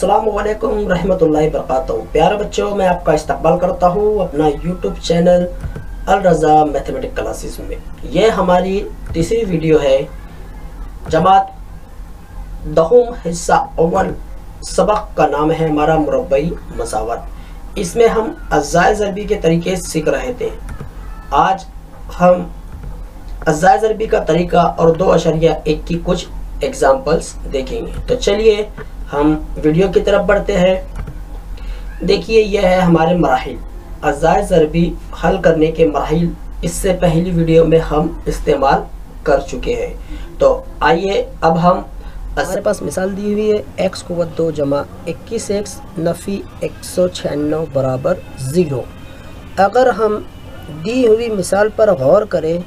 अस्सलामुअलैकुम रहमतुल्लाहि वबरकातुहू। प्यारे बच्चों, मैं आपका इस्तकबाल करता हूँ अपना यूट्यूब चैनल अल रज़ा मैथमेटिक्स क्लासेस में। ये हमारी तीसरी वीडियो है। जमात दहुम हिस्सा अव्वल सबक का नाम है हमारा मुरब्बई मसावत। इसमें हम अज़्ज़ाए ज़रबी के तरीके सीख रहे थे। आज हम अज़्ज़ाए ज़रबी का तरीका और 2.1 की कुछ एग्जाम्पल्स देखेंगे। तो चलिए हम वीडियो की तरफ बढ़ते हैं। देखिए, यह है हमारे मराहिल, अज़्ज़ाए ज़रबी हल करने के मराहिल। इससे पहली वीडियो में हम इस्तेमाल कर चुके हैं। तो आइए अब हम हमारे पास मिसाल दी हुई है x को 2 जमा 21x नफ़ी 196 बराबर 0। अगर हम दी हुई मिसाल पर गौर करें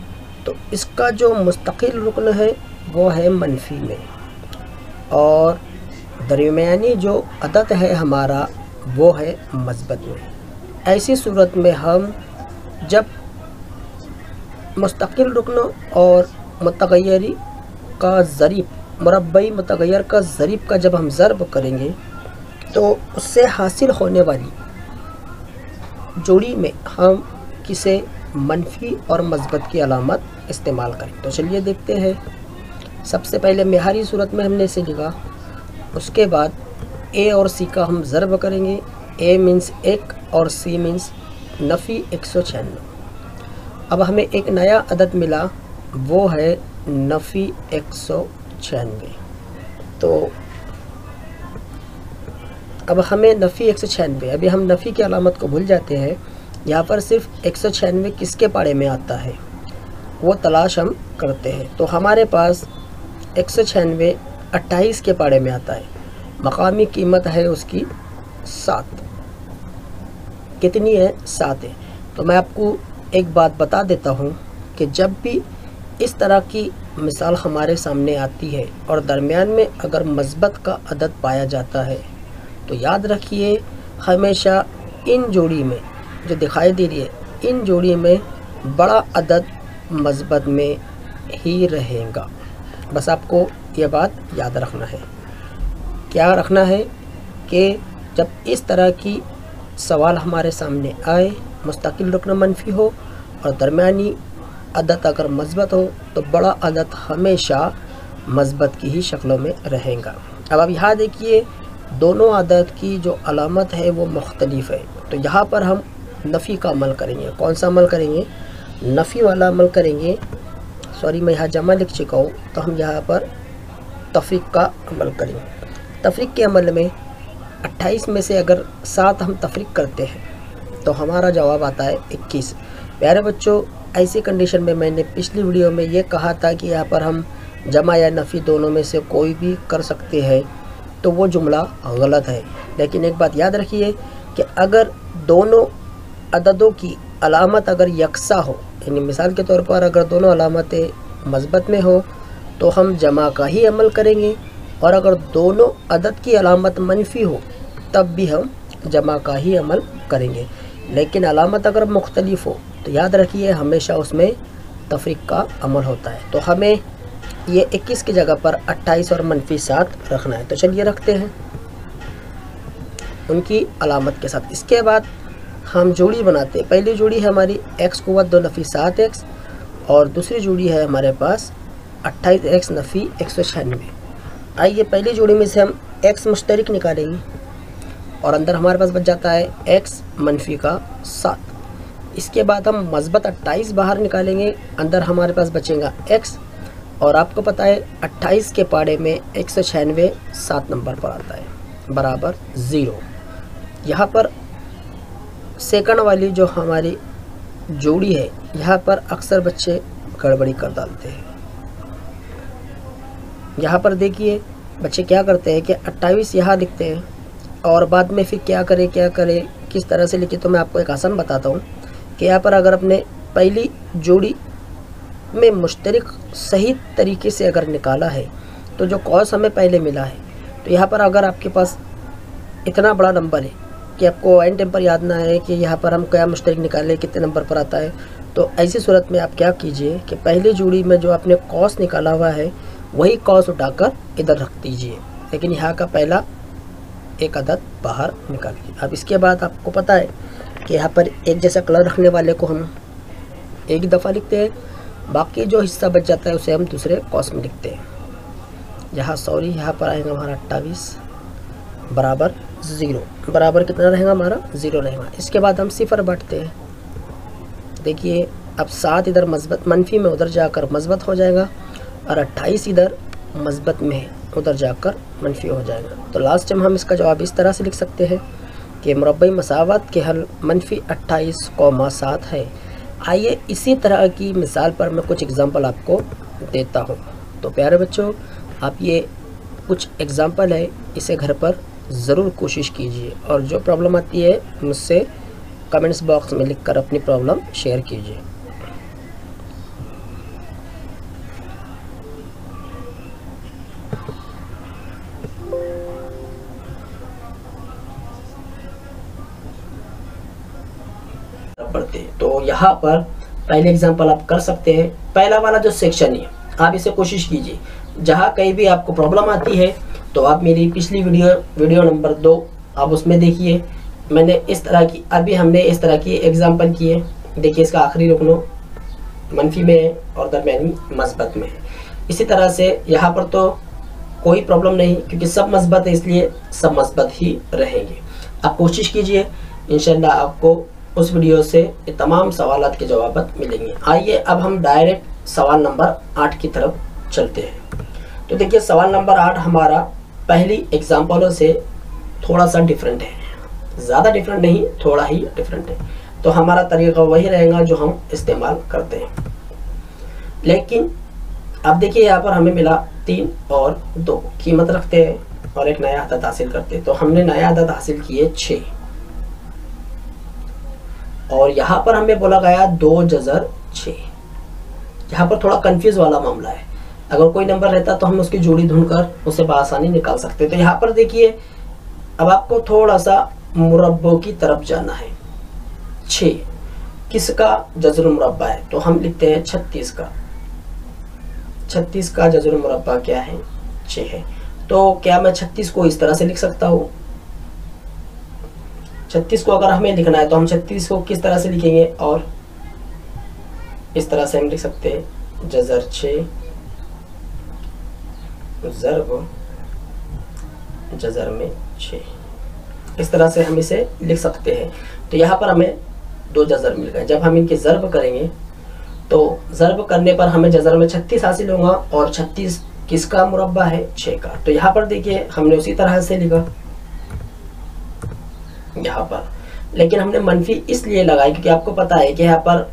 तो इसका जो मुस्तकिल रुकन है वो है मनफी में, और दरमियानी जो अदद है हमारा वो है मस्बत में। ऐसी सूरत में हम जब मुस्तकिल रुकन और मुतगय्यरी का ज़रीब, मुरब्बई मुतगय्यर का ज़रीब का जब हम ज़र्ब करेंगे तो उससे हासिल होने वाली जोड़ी में हम किसे मनफी और मस्बत की अलामत इस्तेमाल करें। तो चलिए देखते हैं। सबसे पहले मेहारी सूरत में हमने इसे लिखा, उसके बाद ए और सी का हम ज़र्ब करेंगे। ए मीन्स 1 और सी मीन्स नफ़ी 196। अब हमें एक नया अदद मिला, वो है नफ़ी 196। तो अब हमें नफ़ी 196, अभी हम नफ़ी की अलामत को भूल जाते हैं। यहाँ पर सिर्फ 196 किसके पाड़े में आता है वो तलाश हम करते हैं। तो हमारे पास 196 28 के पाड़े में आता है। मकामी कीमत है उसकी 7। कितनी है? 7 है। तो मैं आपको एक बात बता देता हूँ कि जब भी इस तरह की मिसाल हमारे सामने आती है और दरमियान में अगर मस्बत का अदद पाया जाता है तो याद रखिए हमेशा इन जोड़ी में जो दिखाई दे रही है, इन जोड़ी में बड़ा अदद मस्बत में ही रहेगा। बस आपको ये बात याद रखना है। क्या रखना है कि जब इस तरह की सवाल हमारे सामने आए, मुस्तकिल रुकन मनफी हो और दरमियानी अदद अगर मस्बत हो तो बड़ा अदद हमेशा मस्बत की ही शक्लों में रहेगा। अब यहाँ देखिए, दोनों अदद की जो अलामत है वो मुख्तलिफ है। तो यहाँ पर हम नफ़ी का अमल करेंगे। कौन सा अमल करेंगे? नफ़ी वाला अमल करेंगे। सॉरी, मैं यहाँ जमा लिख चुका हूँ, तो हम यहाँ पर तफ़रीक़ का अमल करेंगे। तफ़रीक़ के अमल में 28 में से अगर 7 हम तफ़रीक़ करते हैं तो हमारा जवाब आता है 21। प्यारे बच्चों, ऐसी कंडीशन में मैंने पिछली वीडियो में ये कहा था कि यहाँ पर हम जमा या नफ़ी दोनों में से कोई भी कर सकते हैं, तो वो जुमला गलत है। लेकिन एक बात याद रखिए कि अगर दोनों अददों की अलामत अगर यकसा हो, यानी मिसाल के तौर पर अगर दोनों अलामतें मस्बत में हो तो हम जमा का ही अमल करेंगे, और अगर दोनों अदद की अलामत मनफी हो तब भी हम जमा का ही अमल करेंगे। लेकिन अलामत अगर मुख्तलिफ हो तो याद रखिए हमेशा उसमें तफरीक़ का अमल होता है। तो हमें ये 21 की जगह पर 28 और मनफी 7 रखना है। तो चलिए रखते हैं उनकी अलामत के साथ। इसके बाद हम जोड़ी बनाते हैं। पहली जोड़ी है हमारी x को 2 नफ़ी 7x, और दूसरी जोड़ी है हमारे पास 28x नफ़ी 196। आइए पहली जोड़ी में से हम x मुश्तरिक निकालेंगे और अंदर हमारे पास बच जाता है x मनफी का 7। इसके बाद हम मस्बत 28 बाहर निकालेंगे, अंदर हमारे पास बचेगा x, और आपको पता है 28 के पाड़े में 196 7 नंबर पर आता है बराबर 0। यहाँ पर सेकंड वाली जो हमारी जोड़ी है, यहाँ पर अक्सर बच्चे गड़बड़ी कर डालते हैं। यहाँ पर देखिए बच्चे क्या करते हैं कि 28 यहाँ लिखते हैं और बाद में फिर क्या करें किस तरह से लिखे। तो मैं आपको एक आसान बताता हूँ कि यहाँ पर अगर अपने पहली जोड़ी में मुश्तरिक सही तरीके से अगर निकाला है तो जो कॉस हमें पहले मिला है, तो यहाँ पर अगर आपके पास इतना बड़ा नंबर है कि आपको एन टाइम पर याद ना है कि यहाँ पर हम क्या मुश्तरिक निकाले, कितने नंबर पर आता है, तो ऐसी सूरत में आप क्या कीजिए कि पहली जोड़ी में जो आपने कॉस निकाला हुआ है वही कॉस उठाकर इधर रख दीजिए। लेकिन यहाँ का पहला एक अदद बाहर निकालिए। अब इसके बाद आपको पता है कि यहाँ पर एक जैसा कलर रखने वाले को हम एक दफ़ा लिखते हैं, बाकी जो हिस्सा बच जाता है उसे हम दूसरे कॉस में लिखते हैं। यहाँ पर आएगा हमारा 28 बराबर 0, बराबर कितना रहेगा हमारा 0 रहेगा। इसके बाद हम सिफर बांटते हैं। देखिए अब 7 इधर मस्बत मनफी में उधर जाकर मस्बत हो जाएगा और 28 इधर मस्बत में उधर जाकर मनफी हो जाएगा। तो लास्ट टाइम हम इसका जवाब इस तरह से लिख सकते हैं कि मुरब्बई मसावत के हल मनफी 28,7 है। आइए इसी तरह की मिसाल पर मैं कुछ एग्जांपल आपको देता हूँ। तो प्यारे बच्चों, आप ये कुछ एग्जांपल है, इसे घर पर ज़रूर कोशिश कीजिए और जो प्रॉब्लम आती है मुझसे कमेंट्स बॉक्स में लिखकर अपनी प्रॉब्लम शेयर कीजिए। तो यहाँ पर पहले एग्जांपल आप कर सकते हैं। पहला वाला जो सेक्शन है आप इसे कोशिश कीजिए, जहाँ कहीं भी आपको प्रॉब्लम आती है तो आप मेरी पिछली वीडियो नंबर 2 आप उसमें देखिए। मैंने इस तरह की, अभी हमने इस तरह की एग्जांपल किए। देखिए इसका आखिरी रुकनो मनफी में है और दरमियानी मस्बत में है। इसी तरह से यहाँ पर तो कोई प्रॉब्लम नहीं क्योंकि सब मस्बत है, इसलिए सब मस्बत ही रहेंगे। आप कोशिश कीजिए, इंशाल्लाह आपको उस वीडियो से ये तमाम सवालात के जवाब मिलेंगे। आइए अब हम डायरेक्ट सवाल नंबर 8 की तरफ चलते हैं। तो देखिए सवाल नंबर 8 हमारा पहली एग्जांपलों से थोड़ा सा डिफरेंट है, ज़्यादा डिफरेंट नहीं, थोड़ा ही डिफरेंट है। तो हमारा तरीका वही रहेगा जो हम इस्तेमाल करते हैं। लेकिन अब देखिए यहाँ पर हमें मिला 3 और 2, कीमत रखते हैं और एक नया अदद हासिल करते हैं। तो हमने नया अदद हासिल किए 6 और यहाँ पर हमें बोला गया 2 जज़र 6। यहाँ पर थोड़ा कंफ्यूज वाला मामला है। अगर कोई नंबर रहता तो हम उसकी जोड़ी ढूंढकर उसे बआसानी निकाल सकते। तो यहाँ पर देखिए अब आपको थोड़ा सा मुरब्बों की तरफ जाना है। 6 किसका जज़र मुरब्बा है? तो हम लिखते हैं 36 का। 36 का जज़र मुरब्बा क्या है? 6 है। तो क्या मैं 36 को इस तरह से लिख सकता हूँ? 36 को अगर हमें लिखना है तो हम 36 को किस तरह से लिखेंगे? और इस तरह से हम लिख सकते हैं जज़र 6 ज़रब जज़र में 6, इस तरह से हम इसे लिख सकते हैं। तो यहाँ पर हमें 2 जज़र मिल गए। जब हम इनके ज़रब करेंगे तो ज़रब करने पर हमें जज़र में 36 हासिल होगा और 36 किसका मुरब्बा है? 6 का। तो यहाँ पर देखिए हमने उसी तरह से लिखा यहाँ पर, लेकिन हमने मनफी इसलिए लगाई क्योंकि आपको पता है कि यहाँ पर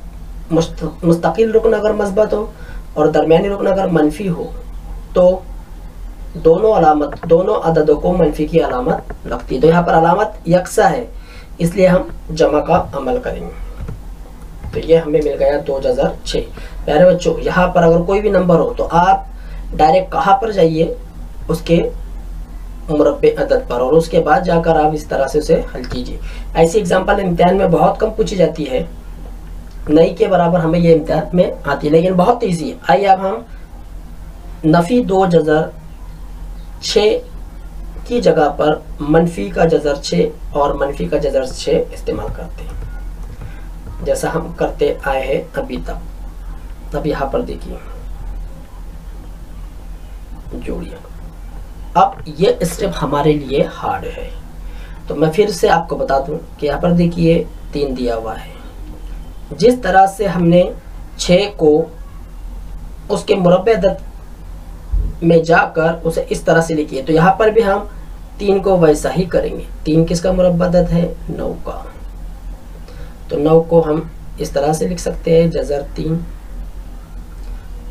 मुस्तकिल रुकन अगर मस्बत हो और दरमियानी रुकन अगर मनफी हो तो दोनों अददों को मनफी की अलामत लगती है। तो यहाँ पर अलामत यकसा है, इसलिए हम जमा का अमल करेंगे। तो ये हमें मिल गया 2 जज़र 6। प्यारे बच्चों, यहाँ पर अगर कोई भी नंबर हो तो आप डायरेक्ट कहाँ पर जाइए? उसके मुरब्बे अदद पर, और उसके बाद जाकर आप इस तरह से उसे हल कीजिए। ऐसी एग्जाम्पल इम्तिहान में बहुत कम पूछी जाती है, नहीं के बराबर हमें ये इम्तिहान में आती है, लेकिन बहुत ईजी है। आइए अब हम नफ़ी 2 जज़र 6 की जगह पर मनफी का जज़र 6 और मनफी का जज़र 6 इस्तेमाल करते हैं, जैसा हम करते आए हैं अभी तक। अब यहाँ पर देखिए जोड़ियाँ। अब ये स्टेप हमारे लिए हार्ड है, तो मैं फिर से आपको बता दूं कि यहाँ पर देखिए 3 दिया हुआ है। जिस तरह से हमने 6 को उसके मुरब्बे अदद में जाकर उसे इस तरह से लिखिए, तो यहाँ पर भी हम 3 को वैसा ही करेंगे। 3 किसका मुरब्बा अदद है? 9 का। तो 9 को हम इस तरह से लिख सकते हैं जज़र 3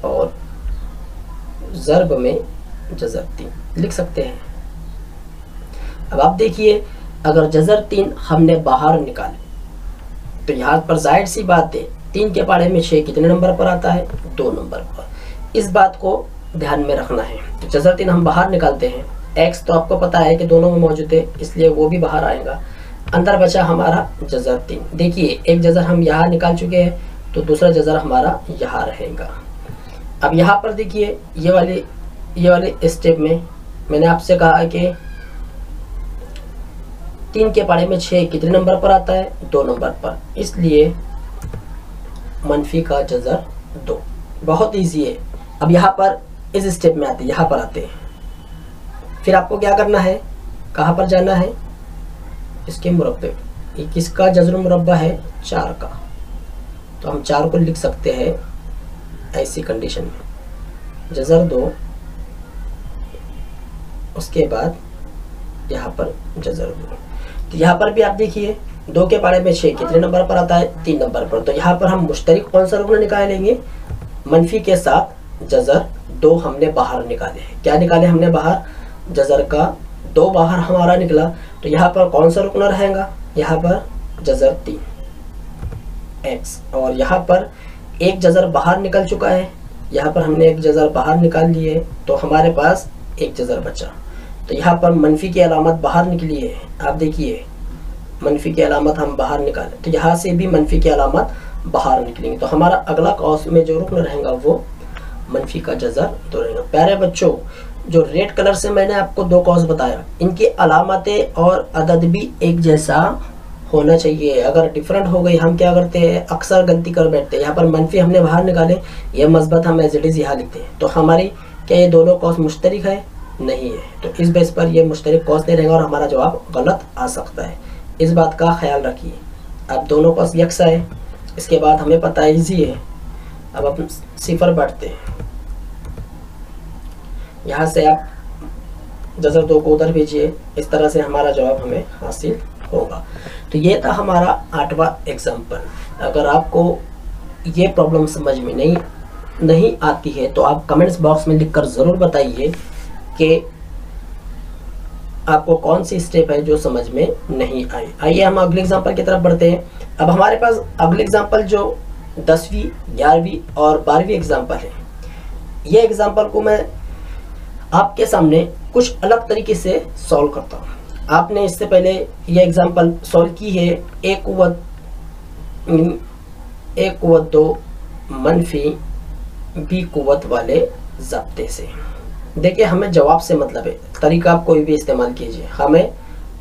और ज़रब में जज़र 3 लिख सकते हैं। अब आप देखिए अगर जज़र 3 हमने बाहर निकाले तो यहाँ पर जाहिर सी बात है 3 के पाड़े में 6 कितने नंबर पर आता है? 2 नंबर पर। इस बात को ध्यान में रखना है। तो जज़र 3 हम बाहर निकालते हैं। x तो आपको पता है कि दोनों में मौजूद है, इसलिए वो भी बाहर आएगा। अंदर बचा हमारा जज़र 3। देखिए एक जज़र हम यहाँ निकाल चुके हैं, तो दूसरा जज़र हमारा यहाँ रहेगा। अब यहाँ पर देखिए ये वाले स्टेप में मैंने आपसे कहा कि 3 के पाड़े में 6 कितने नंबर पर आता है? 2 नंबर पर, इसलिए मनफी का जज़र 2। बहुत ईजी है। अब यहाँ पर इस स्टेप में आते हैं, यहाँ पर आते हैं। फिर आपको क्या करना है, कहाँ पर जाना है? इसके मुरब्बे। ये किसका जज़र मुरब्बा है? 4 का। तो हम 4 को लिख सकते हैं ऐसी कंडीशन में, जज़र 2, उसके बाद यहाँ पर जज़र 2। तो यहाँ पर भी आप देखिए 2 के पाड़े में 6 कितने नंबर पर आता है? 3 नंबर पर। तो यहाँ पर हम मुश्तरिक कौन सा रुकन निकालेंगे? मनफी के साथ जज़र 2 हमने बाहर निकाले हैं। क्या निकाले हमने बाहर? जज़र का 2 बाहर हमारा निकला। तो यहाँ पर कौन सा रुकन रहेगा? यहाँ पर जज़र 3 x, और यहाँ पर एक जज़र बाहर निकल चुका है। यहाँ पर हमने एक जज़र बाहर निकाल लिए, तो हमारे पास एक जज़र बचा। तो यहाँ पर मनफी की अलामत बाहर निकली है। आप देखिए मनफी की अलामत हम बाहर निकालें, तो यहाँ से भी मनफी की अलामत बाहर निकलेंगे। तो हमारा अगला कौस में जो रुकन रहेगा वो मनफी का जज़र 2 रहेगा। प्यारे बच्चों, जो रेड कलर से मैंने आपको 2 कौस बताया, इनकी अलामतें और अदद भी एक जैसा होना चाहिए। अगर डिफरेंट हो गई, हम क्या करते हैं, अक्सर गलती कर बैठते हैं। यहाँ पर मनफी हमने बाहर निकाले, ये मस्बत हम एज इट इज़ यहाँ लिखते हैं। तो हमारी क्या ये दोनों कौस मुश्तरिक है? नहीं है। तो इस बेस पर ये मुश्तरिक कौस नहीं रहेगा और हमारा जवाब गलत आ सकता है। इस बात का ख्याल रखिए। अब दोनों कौस यकसा है, इसके बाद हमें पता है ईजी है। अब अपन सिफर बढ़ते हैं। यहाँ से आप जज़र 2 को उधर भेजिए, इस तरह से हमारा जवाब हमें हासिल होगा। तो ये था हमारा 8वां एग्जाम्पल। अगर आपको ये प्रॉब्लम समझ में नहीं आती है तो आप कमेंट्स बॉक्स में लिखकर ज़रूर बताइए कि आपको कौन सी स्टेप है जो समझ में नहीं आई। आइए हम अगले एग्जाम्पल की तरफ बढ़ते हैं। अब हमारे पास अगले एग्जाम्पल जो 10वीं, 11वीं और 12वीं एग्जाम्पल है, ये एग्जाम्पल को मैं आपके सामने कुछ अलग तरीके से सॉल्व करता हूँ। आपने इससे पहले ये एग्जाम्पल सॉल्व की है a कुव्वत 2 मनफी b कुव्वत वाले ज़ब्ते से। देखिए हमें जवाब से मतलब है, तरीका आप कोई भी इस्तेमाल कीजिए, हमें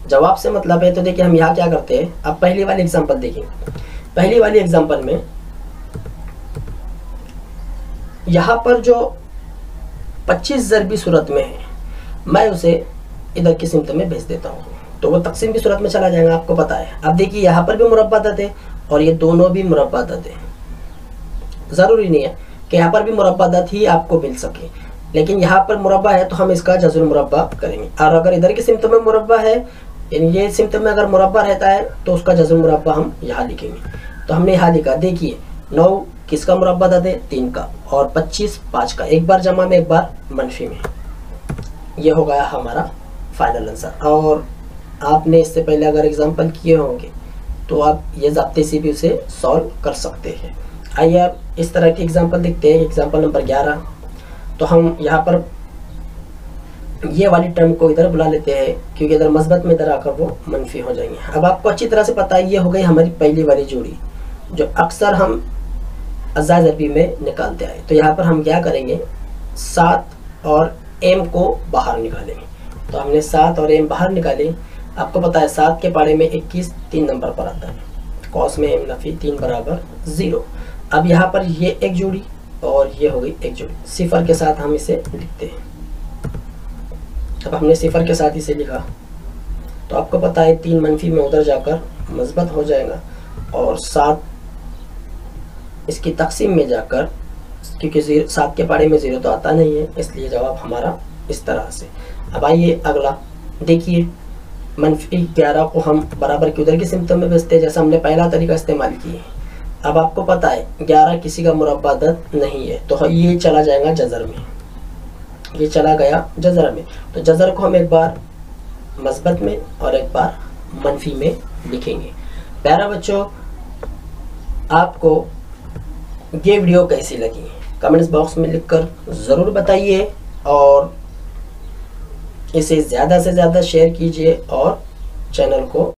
जवाब से मतलब है। तो देखिए हम यहाँ क्या करते हैं। अब पहली वाली एग्जाम्पल देखिए। पहली वाली एग्जाम्पल में यहाँ पर जो 25 ज़रबी सूरत में है, मैं उसे इधर की सिमत में भेज देता हूँ, तो वो तकसीम की सूरत में चला जाएगा, आपको पता है। अब देखिए यहाँ पर भी मुरब्बा अदद है और ये दोनों भी मुरब्बा अदद है। ज़रूरी नहीं है कि यहाँ पर भी मुरब्बा अदद ही आपको मिल सके, लेकिन यहाँ पर मुरब्बा है तो हम इसका जज़र मुरब्बा करेंगे। और अगर इधर की सिमत में मुरब्बा है, यानी ये सिमत में अगर मुरब्बा रहता है तो उसका जज़र मुरब्बा हम यहाँ लिखेंगे। तो हमने यहाँ लिखा, देखिए 9 किसका मुरब्बा अदद है? 3 का, और 25 5 का, एक बार जमा में एक बार मनफी में। ये हो गया हमारा फाइनल आंसर। और आपने इससे पहले अगर एग्जाम्पल किए होंगे तो आप ये ज़ब्ते से भी उसे सॉल्व कर सकते हैं। आइए आप इस तरह की एग्जाम्पल देखते हैं। Example number 11। तो हम यहाँ पर ये वाली टर्म को इधर बुला लेते हैं क्योंकि इधर मस्बत में इधर आकर वो मनफी हो जाएंगे। अब आपको अच्छी तरह से पता है ये हो गई हमारी पहली वाली जोड़ी जो अक्सर हम अज़ा ज़रबी में निकालते आए। तो यहाँ पर हम क्या करेंगे, 7 और m को बाहर निकालेंगे। तो हमने 7 और m बाहर निकाले। आपको पता है 7 के पाड़े में 21 3 नंबर पर आता है, कॉस में m नफी 3 बराबर 0। अब यहाँ पर ये एक जोड़ी और ये हो गई एक जोड़ी, सिफर के साथ हम इसे लिखते हैं। अब हमने सिफर के साथ इसे लिखा तो आपको पता है 3 मनफी में उधर जाकर मस्बत हो जाएगा और 7 इसकी तकसीम में जाकर, क्योंकि 7 के पाड़े में 0 तो आता नहीं है, इसलिए जवाब हमारा इस तरह से। अब आइए अगला देखिए, मनफी 11 को हम बराबर की उधर की सिमत में भेजते हैं जैसा हमने पहला तरीका इस्तेमाल किया। अब आपको पता है 11 किसी का मुरब्बा अदद नहीं है तो ये चला जाएगा जज़र में, ये चला गया जज़र में। तो जज़र को हम एक बार मस्बत में और एक बार मनफी में लिखेंगे। प्यारा बच्चों, आपको ये वीडियो कैसी लगी कमेंट्स बॉक्स में लिखकर ज़रूर बताइए और इसे ज़्यादा से ज़्यादा शेयर कीजिए और चैनल को